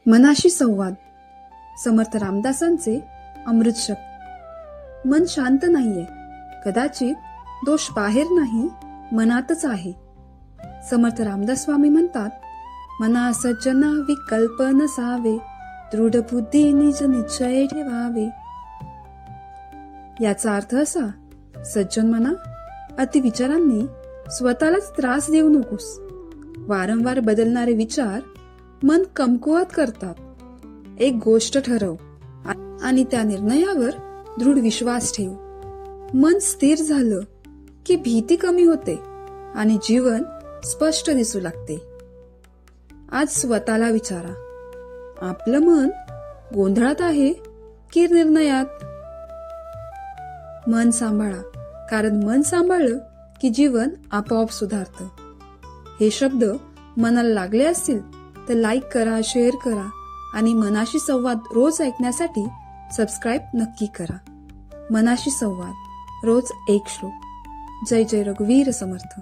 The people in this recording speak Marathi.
मनाशी संवाद. समर्थ रामदासांचे अमृत शब्द. मन शांत नाहीये, कदाचित दोष बाहेर नाही, मनातच आहे. समर्थ रामदास स्वामी म्हणतात, मना सज्जना विकल्प नसावे, दृढ बुद्धी निज निश्चय ठेवावे. याचा अर्थ असा, सज्जन मना, अतिविचारांनी स्वतःलाच त्रास देऊ नकोस. वारंवार बदलणारे विचार मन कमकुवत करतात. एक गोष्ट ठरव आणि त्या निर्णयावर दृढ विश्वास ठेव. मन स्थिर झालं की भीती कमी होते आणि जीवन स्पष्ट दिसू लागते. आज स्वतःला विचारा, आपलं मन गोंधळात आहे की निर्णयात? मन सांभाळा, कारण मन सांभाळलं की जीवन आपोआप सुधारतं. हे शब्द मनाला लागले असतील तर लाईक करा, शेअर करा आणि मनाशी संवाद रोज ऐकण्यासाठी सबस्क्राईब नक्की करा. मनाशी संवाद, रोज एक श्लोक. जय जय रघुवीर समर्थ.